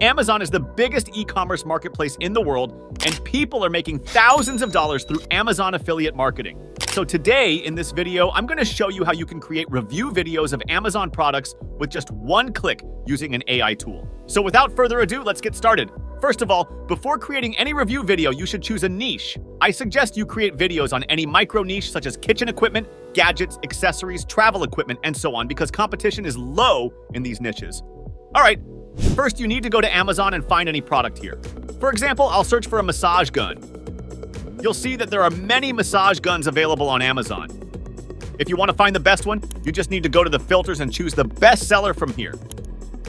Amazon is the biggest e-commerce marketplace in the world, and people are making thousands of dollars through Amazon affiliate marketing. So today, in this video, I'm going to show you how you can create review videos of Amazon products with just one click using an AI tool. So without further ado, let's get started. First of all, before creating any review video, you should choose a niche. I suggest you create videos on any micro niche such as kitchen equipment, gadgets, accessories, travel equipment, and so on, because competition is low in these niches. All right. First, you need to go to Amazon and find any product here. For example, I'll search for a massage gun. You'll see that there are many massage guns available on Amazon. If you want to find the best one, you just need to go to the filters and choose the best seller from here.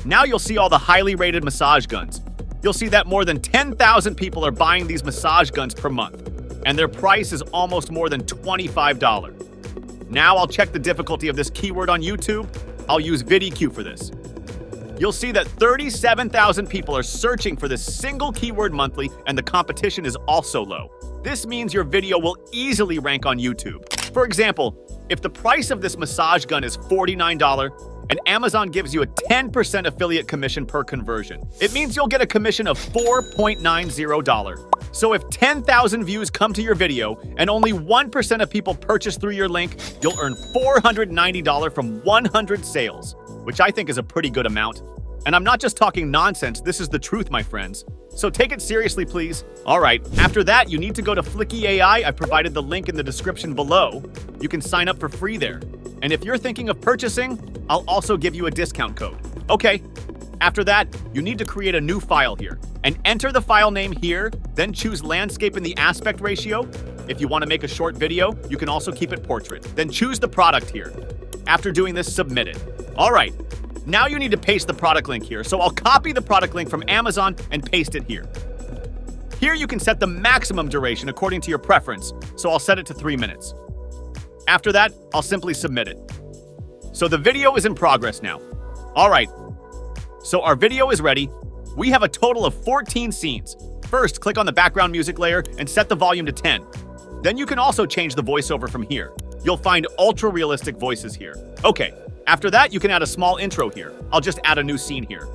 Now you'll see all the highly rated massage guns. You'll see that more than 10,000 people are buying these massage guns per month, and their price is almost more than $25. Now I'll check the difficulty of this keyword on YouTube. I'll use VidIQ for this. You'll see that 37,000 people are searching for this single keyword monthly, and the competition is also low. This means your video will easily rank on YouTube. For example, if the price of this massage gun is $49 and Amazon gives you a 10% affiliate commission per conversion, it means you'll get a commission of $4.90. So if 10,000 views come to your video and only 1% of people purchase through your link, you'll earn $490 from 100 sales, which I think is a pretty good amount. And I'm not just talking nonsense, this is the truth, my friends. So take it seriously, please. All right, after that, you need to go to Flicky AI. I provided the link in the description below. You can sign up for free there. And if you're thinking of purchasing, I'll also give you a discount code. Okay, after that, you need to create a new file here and enter the file name here, then choose landscape in the aspect ratio. If you want to make a short video, you can also keep it portrait. Then choose the product here. After doing this, submit it. All right. Now you need to paste the product link here, so I'll copy the product link from Amazon and paste it here. Here you can set the maximum duration according to your preference, so I'll set it to 3 minutes. After that, I'll simply submit it. So the video is in progress now. All right, so our video is ready. We have a total of 14 scenes. First, click on the background music layer and set the volume to 10. Then you can also change the voiceover from here. You'll find ultra-realistic voices here. Okay. After that, you can add a small intro here. I'll just add a new scene here.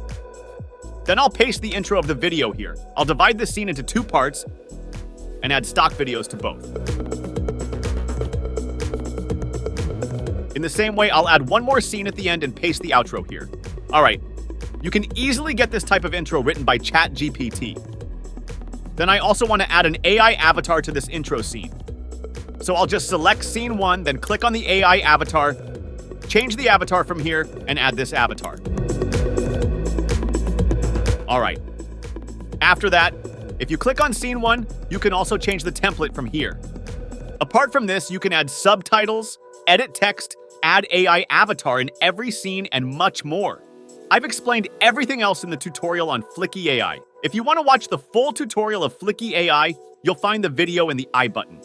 Then I'll paste the intro of the video here. I'll divide this scene into 2 parts and add stock videos to both. In the same way, I'll add one more scene at the end and paste the outro here. All right, you can easily get this type of intro written by ChatGPT. Then I also want to add an AI avatar to this intro scene. So I'll just select scene 1, then click on the AI avatar, change the avatar from here, and add this avatar. All right. After that, if you click on scene 1, you can also change the template from here. Apart from this, you can add subtitles, edit text, add AI avatar in every scene, and much more. I've explained everything else in the tutorial on Flicky AI. If you want to watch the full tutorial of Flicky AI, you'll find the video in the I button.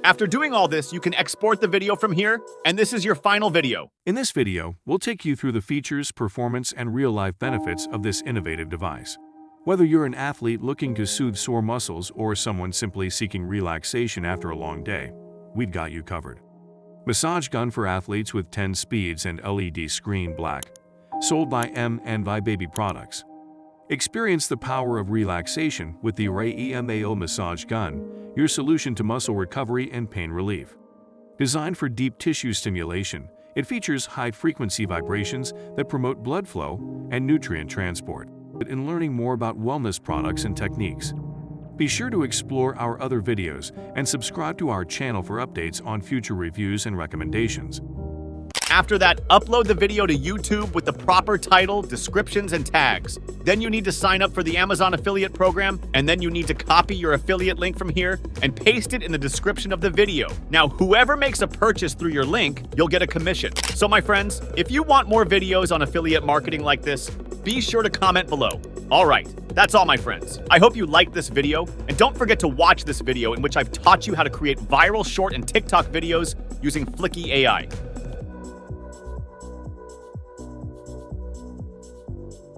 After doing all this, you can export the video from here, and this is your final video. In this video, we'll take you through the features, performance, and real-life benefits of this innovative device. Whether you're an athlete looking to soothe sore muscles or someone simply seeking relaxation after a long day, we've got you covered. Massage gun for athletes with 10 speeds and LED screen black. Sold by M&V Baby Products. Experience the power of relaxation with the Ray EMAO massage gun, your solution to muscle recovery and pain relief. Designed for deep tissue stimulation, it features high-frequency vibrations that promote blood flow and nutrient transport. In learning more about wellness products and techniques, be sure to explore our other videos and subscribe to our channel for updates on future reviews and recommendations. After that, upload the video to YouTube with the proper title, descriptions, and tags. Then you need to sign up for the Amazon affiliate program, and then you need to copy your affiliate link from here and paste it in the description of the video. Now, whoever makes a purchase through your link, you'll get a commission. So my friends, if you want more videos on affiliate marketing like this, be sure to comment below. All right, that's all my friends. I hope you liked this video, and don't forget to watch this video in which I've taught you how to create viral short and TikTok videos using Flicky AI.